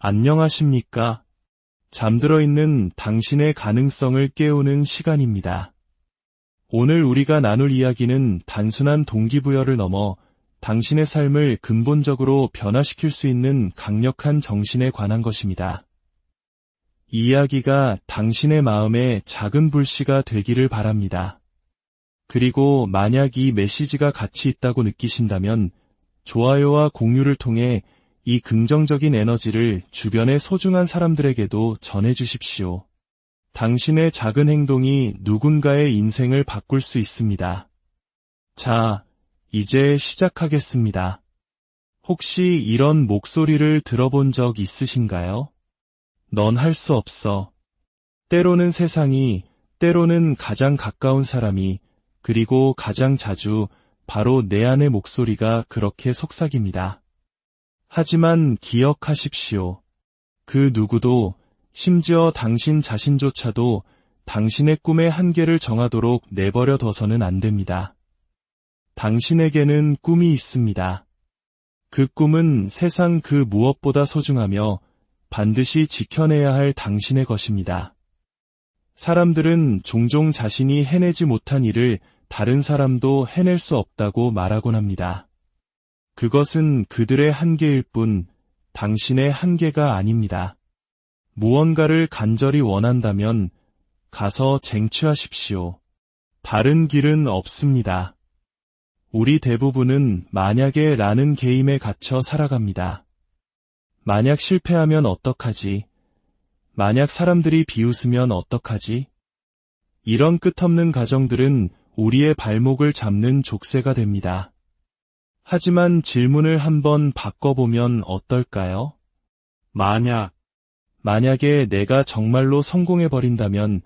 안녕하십니까? 잠들어 있는 당신의 가능성을 깨우는 시간입니다. 오늘 우리가 나눌 이야기는 단순한 동기부여를 넘어 당신의 삶을 근본적으로 변화시킬 수 있는 강력한 정신에 관한 것입니다. 이 이야기가 당신의 마음에 작은 불씨가 되기를 바랍니다. 그리고 만약 이 메시지가 가치 있다고 느끼신다면 좋아요와 공유를 통해 이 긍정적인 에너지를 주변의 소중한 사람들에게도 전해주십시오. 당신의 작은 행동이 누군가의 인생을 바꿀 수 있습니다. 자, 이제 시작하겠습니다. 혹시 이런 목소리를 들어본 적 있으신가요? 넌 할 수 없어. 때로는 세상이, 때로는 가장 가까운 사람이, 그리고 가장 자주 바로 내 안의 목소리가 그렇게 속삭입니다. 하지만 기억하십시오. 그 누구도, 심지어 당신 자신조차도 당신의 꿈의 한계를 정하도록 내버려 둬서는 안 됩니다. 당신에게는 꿈이 있습니다. 그 꿈은 세상 그 무엇보다 소중하며 반드시 지켜내야 할 당신의 것입니다. 사람들은 종종 자신이 해내지 못한 일을 다른 사람도 해낼 수 없다고 말하곤 합니다. 그것은 그들의 한계일 뿐 당신의 한계가 아닙니다. 무언가를 간절히 원한다면 가서 쟁취하십시오. 다른 길은 없습니다. 우리 대부분은 만약에 라는 게임에 갇혀 살아갑니다. 만약 실패하면 어떡하지? 만약 사람들이 비웃으면 어떡하지? 이런 끝없는 가정들은 우리의 발목을 잡는 족쇄가 됩니다. 하지만 질문을 한번 바꿔보면 어떨까요? 만약에 내가 정말로 성공해버린다면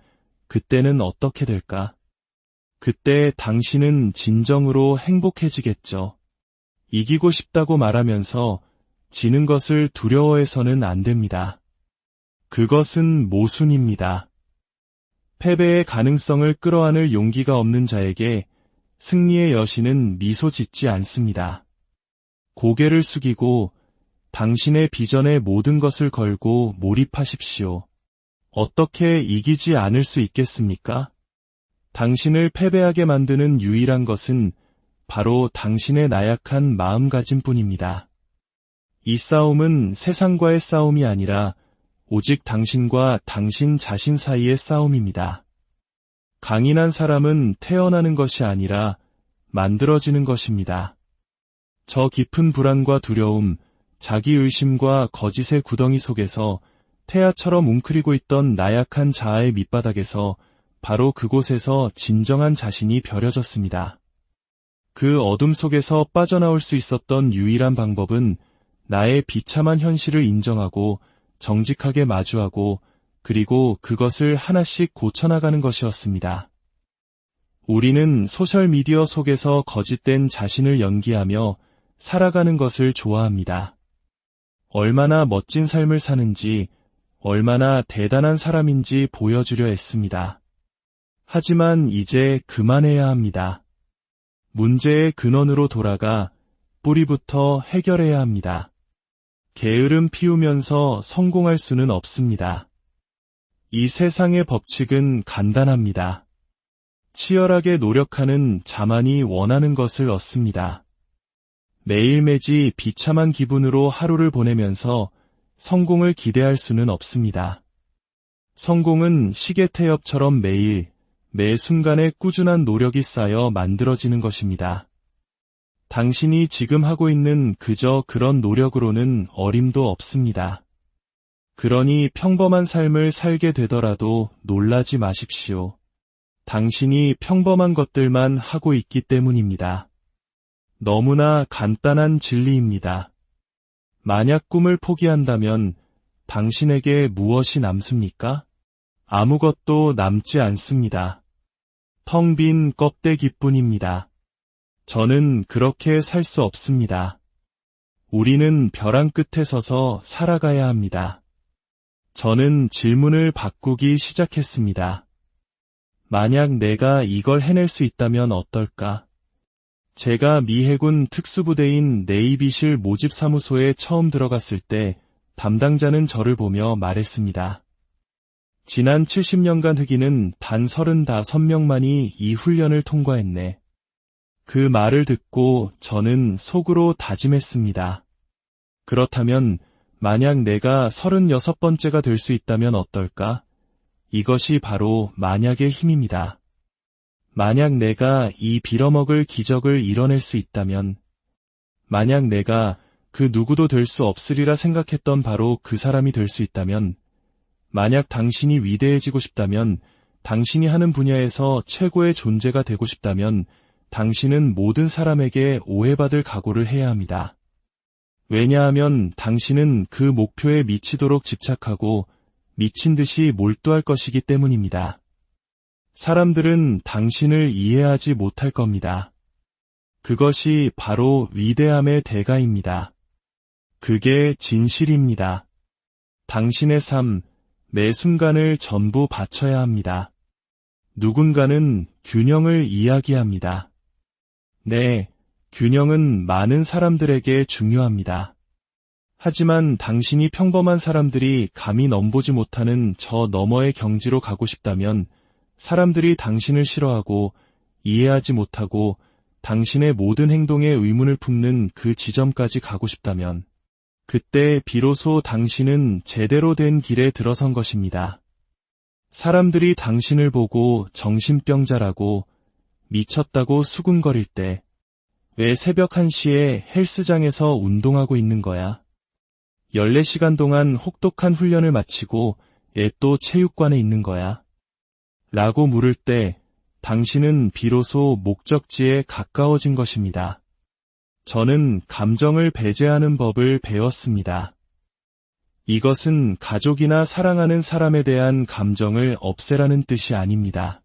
그때는 어떻게 될까? 그때 당신은 진정으로 행복해지겠죠. 이기고 싶다고 말하면서 지는 것을 두려워해서는 안 됩니다. 그것은 모순입니다. 패배의 가능성을 끌어안을 용기가 없는 자에게 승리의 여신은 미소 짓지 않습니다. 고개를 숙이고 당신의 비전에 모든 것을 걸고 몰입하십시오. 어떻게 이기지 않을 수 있겠습니까? 당신을 패배하게 만드는 유일한 것은 바로 당신의 나약한 마음가짐뿐입니다. 이 싸움은 세상과의 싸움이 아니라 오직 당신과 당신 자신 사이의 싸움입니다. 강인한 사람은 태어나는 것이 아니라 만들어지는 것입니다. 저 깊은 불안과 두려움, 자기의심과 거짓의 구덩이 속에서 태아처럼 웅크리고 있던 나약한 자아의 밑바닥에서 바로 그곳에서 진정한 자신이 벼려졌습니다. 그 어둠 속에서 빠져나올 수 있었던 유일한 방법은 나의 비참한 현실을 인정하고 정직하게 마주하고 그리고 그것을 하나씩 고쳐나가는 것이었습니다. 우리는 소셜미디어 속에서 거짓된 자신을 연기하며 살아가는 것을 좋아합니다. 얼마나 멋진 삶을 사는지, 얼마나 대단한 사람인지 보여주려 했습니다. 하지만 이제 그만해야 합니다. 문제의 근원으로 돌아가 뿌리부터 해결해야 합니다. 게으름 피우면서 성공할 수는 없습니다. 이 세상의 법칙은 간단합니다. 치열하게 노력하는 자만이 원하는 것을 얻습니다. 매일매일 비참한 기분으로 하루를 보내면서 성공을 기대할 수는 없습니다. 성공은 시계 태엽처럼 매일, 매 순간에 꾸준한 노력이 쌓여 만들어지는 것입니다. 당신이 지금 하고 있는 그저 그런 노력으로는 어림도 없습니다. 그러니 평범한 삶을 살게 되더라도 놀라지 마십시오. 당신이 평범한 것들만 하고 있기 때문입니다. 너무나 간단한 진리입니다. 만약 꿈을 포기한다면 당신에게 무엇이 남습니까? 아무것도 남지 않습니다. 텅 빈 껍데기뿐입니다. 저는 그렇게 살 수 없습니다. 우리는 벼랑 끝에 서서 살아가야 합니다. 저는 질문을 바꾸기 시작했습니다. 만약 내가 이걸 해낼 수 있다면 어떨까? 제가 미 해군 특수부대인 네이비실 모집사무소에 처음 들어갔을 때 담당자는 저를 보며 말했습니다. 지난 70년간 흑인은 단 35명만이 이 훈련을 통과했네. 그 말을 듣고 저는 속으로 다짐했습니다. 그렇다면 만약 내가 36번째가 될 수 있다면 어떨까? 이것이 바로 만약의 힘입니다. 만약 내가 이 빌어먹을 기적을 이뤄낼 수 있다면, 만약 내가 그 누구도 될 수 없으리라 생각했던 바로 그 사람이 될 수 있다면, 만약 당신이 위대해지고 싶다면, 당신이 하는 분야에서 최고의 존재가 되고 싶다면, 당신은 모든 사람에게 오해받을 각오를 해야 합니다. 왜냐하면 당신은 그 목표에 미치도록 집착하고 미친 듯이 몰두할 것이기 때문입니다. 사람들은 당신을 이해하지 못할 겁니다. 그것이 바로 위대함의 대가입니다. 그게 진실입니다. 당신의 삶, 매 순간을 전부 바쳐야 합니다. 누군가는 균형을 이야기합니다. 네, 균형은 많은 사람들에게 중요합니다. 하지만 당신이 평범한 사람들이 감히 넘보지 못하는 저 너머의 경지로 가고 싶다면, 사람들이 당신을 싫어하고 이해하지 못하고 당신의 모든 행동에 의문을 품는 그 지점까지 가고 싶다면, 그때 비로소 당신은 제대로 된 길에 들어선 것입니다. 사람들이 당신을 보고 정신병자라고 미쳤다고 수군거릴 때, 왜 새벽 1시에 헬스장에서 운동하고 있는 거야? 14시간 동안 혹독한 훈련을 마치고 애 또 체육관에 있는 거야? 라고 물을 때 당신은 비로소 목적지에 가까워진 것입니다. 저는 감정을 배제하는 법을 배웠습니다. 이것은 가족이나 사랑하는 사람에 대한 감정을 없애라는 뜻이 아닙니다.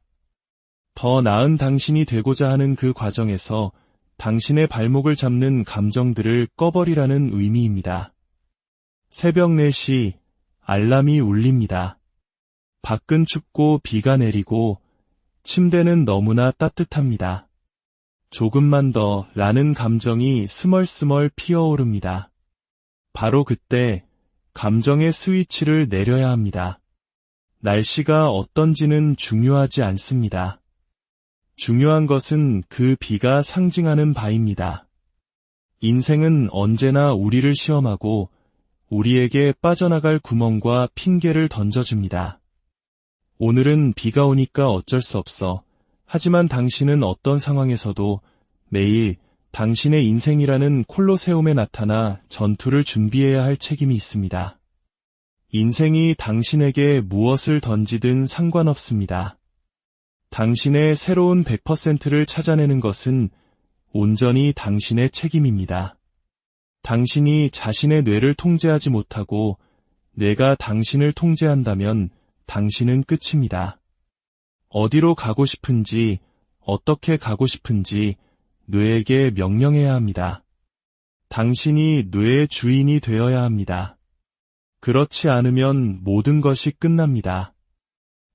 더 나은 당신이 되고자 하는 그 과정에서 당신의 발목을 잡는 감정들을 꺼버리라는 의미입니다. 새벽 4시 알람이 울립니다. 밖은 춥고 비가 내리고 침대는 너무나 따뜻합니다. 조금만 더 라는 감정이 스멀스멀 피어오릅니다. 바로 그때 감정의 스위치를 내려야 합니다. 날씨가 어떤지는 중요하지 않습니다. 중요한 것은 그 비가 상징하는 바입니다. 인생은 언제나 우리를 시험하고 우리에게 빠져나갈 구멍과 핑계를 던져줍니다. 오늘은 비가 오니까 어쩔 수 없어. 하지만 당신은 어떤 상황에서도 매일 당신의 인생이라는 콜로세움에 나타나 전투를 준비해야 할 책임이 있습니다. 인생이 당신에게 무엇을 던지든 상관없습니다. 당신의 새로운 100%를 찾아내는 것은 온전히 당신의 책임입니다. 당신이 자신의 뇌를 통제하지 못하고 뇌가 당신을 통제한다면 당신은 끝입니다. 어디로 가고 싶은지, 어떻게 가고 싶은지 뇌에게 명령해야 합니다. 당신이 뇌의 주인이 되어야 합니다. 그렇지 않으면 모든 것이 끝납니다.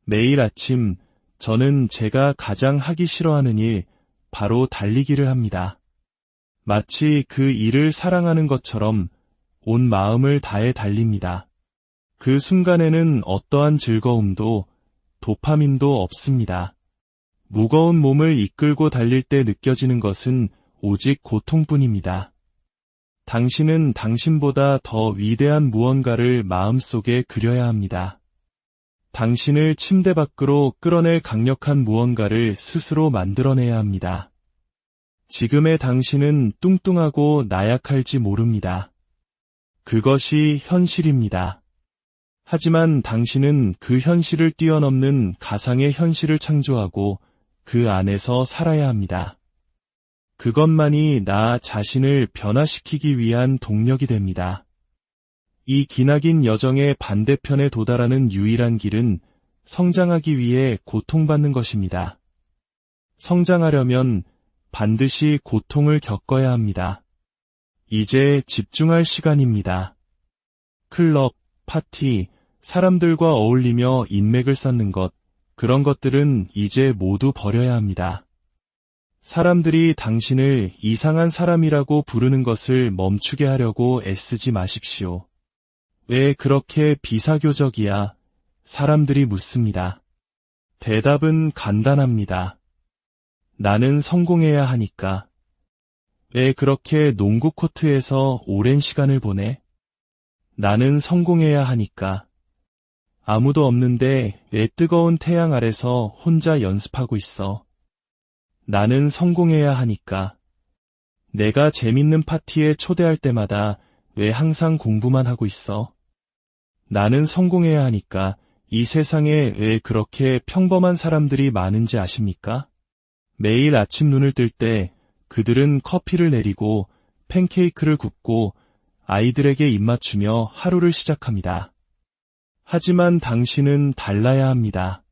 매일 아침 저는 제가 가장 하기 싫어하는 일, 바로 달리기를 합니다. 마치 그 일을 사랑하는 것처럼 온 마음을 다해 달립니다. 그 순간에는 어떠한 즐거움도 도파민도 없습니다. 무거운 몸을 이끌고 달릴 때 느껴지는 것은 오직 고통뿐입니다. 당신은 당신보다 더 위대한 무언가를 마음속에 그려야 합니다. 당신을 침대 밖으로 끌어낼 강력한 무언가를 스스로 만들어내야 합니다. 지금의 당신은 뚱뚱하고 나약할지 모릅니다. 그것이 현실입니다. 하지만 당신은 그 현실을 뛰어넘는 가상의 현실을 창조하고 그 안에서 살아야 합니다. 그것만이 나 자신을 변화시키기 위한 동력이 됩니다. 이 기나긴 여정의 반대편에 도달하는 유일한 길은 성장하기 위해 고통받는 것입니다. 성장하려면 반드시 고통을 겪어야 합니다. 이제 집중할 시간입니다. 클럽, 파티, 사람들과 어울리며 인맥을 쌓는 것, 그런 것들은 이제 모두 버려야 합니다. 사람들이 당신을 이상한 사람이라고 부르는 것을 멈추게 하려고 애쓰지 마십시오. 왜 그렇게 비사교적이야? 사람들이 묻습니다. 대답은 간단합니다. 나는 성공해야 하니까. 왜 그렇게 농구 코트에서 오랜 시간을 보내? 나는 성공해야 하니까. 아무도 없는데 왜 뜨거운 태양 아래서 혼자 연습하고 있어? 나는 성공해야 하니까. 내가 재밌는 파티에 초대할 때마다 왜 항상 공부만 하고 있어? 나는 성공해야 하니까. 이 세상에 왜 그렇게 평범한 사람들이 많은지 아십니까? 매일 아침 눈을 뜰 때 그들은 커피를 내리고 팬케이크를 굽고 아이들에게 입맞추며 하루를 시작합니다. 하지만 당신은 달라야 합니다.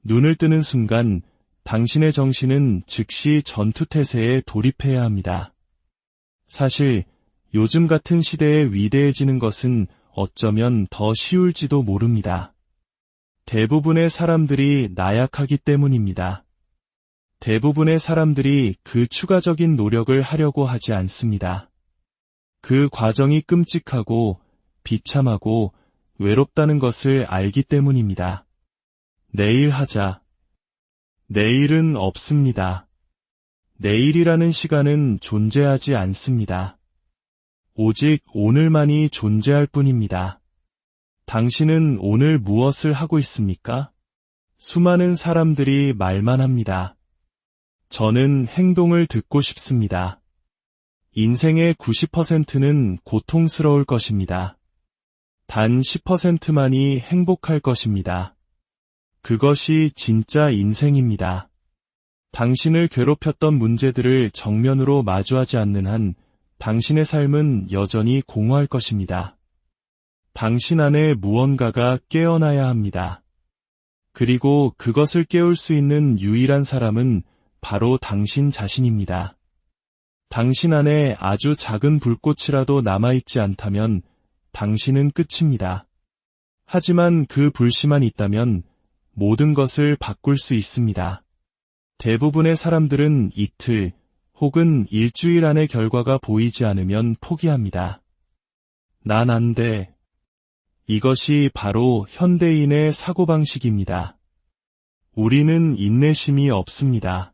눈을 뜨는 순간 당신의 정신은 즉시 전투태세에 돌입해야 합니다. 사실 요즘 같은 시대에 위대해지는 것은 어쩌면 더 쉬울지도 모릅니다. 대부분의 사람들이 나약하기 때문입니다. 대부분의 사람들이 그 추가적인 노력을 하려고 하지 않습니다. 그 과정이 끔찍하고 비참하고 외롭다는 것을 알기 때문입니다. 내일 하자. 내일은 없습니다. 내일이라는 시간은 존재하지 않습니다. 오직 오늘만이 존재할 뿐입니다. 당신은 오늘 무엇을 하고 있습니까? 수많은 사람들이 말만 합니다. 저는 행동을 듣고 싶습니다. 인생의 90%는 고통스러울 것입니다. 단 10%만이 행복할 것입니다. 그것이 진짜 인생입니다. 당신을 괴롭혔던 문제들을 정면으로 마주하지 않는 한 당신의 삶은 여전히 공허할 것입니다. 당신 안에 무언가가 깨어나야 합니다. 그리고 그것을 깨울 수 있는 유일한 사람은 바로 당신 자신입니다. 당신 안에 아주 작은 불꽃이라도 남아있지 않다면 당신은 끝입니다. 하지만 그 불씨만 있다면 모든 것을 바꿀 수 있습니다. 대부분의 사람들은 이틀 혹은 일주일 안에 결과가 보이지 않으면 포기합니다. 난 안 돼. 이것이 바로 현대인의 사고방식입니다. 우리는 인내심이 없습니다.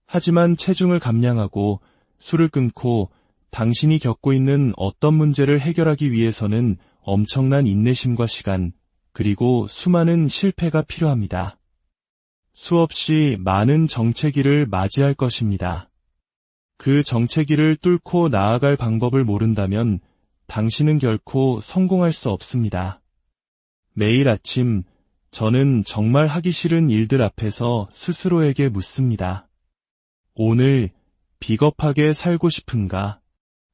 하지만 체중을 감량하고 술을 끊고 당신이 겪고 있는 어떤 문제를 해결하기 위해서는 엄청난 인내심과 시간, 그리고 수많은 실패가 필요합니다. 수없이 많은 정체기를 맞이할 것입니다. 그 정체기를 뚫고 나아갈 방법을 모른다면 당신은 결코 성공할 수 없습니다. 매일 아침 저는 정말 하기 싫은 일들 앞에서 스스로에게 묻습니다. 오늘 비겁하게 살고 싶은가?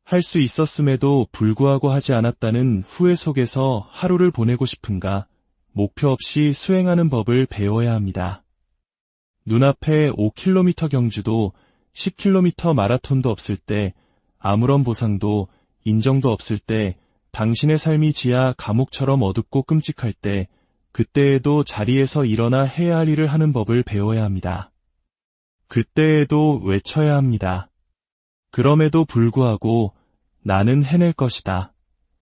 할 수 있었음에도 불구하고 하지 않았다는 후회 속에서 하루를 보내고 싶은가? 목표 없이 수행하는 법을 배워야 합니다. 눈앞에 5km 경주도 10km 마라톤도 없을 때, 아무런 보상도 인정도 없을 때, 당신의 삶이 지하 감옥처럼 어둡고 끔찍할 때, 그때에도 자리에서 일어나 해야 할 일을 하는 법을 배워야 합니다. 그때에도 외쳐야 합니다. 그럼에도 불구하고 나는 해낼 것이다.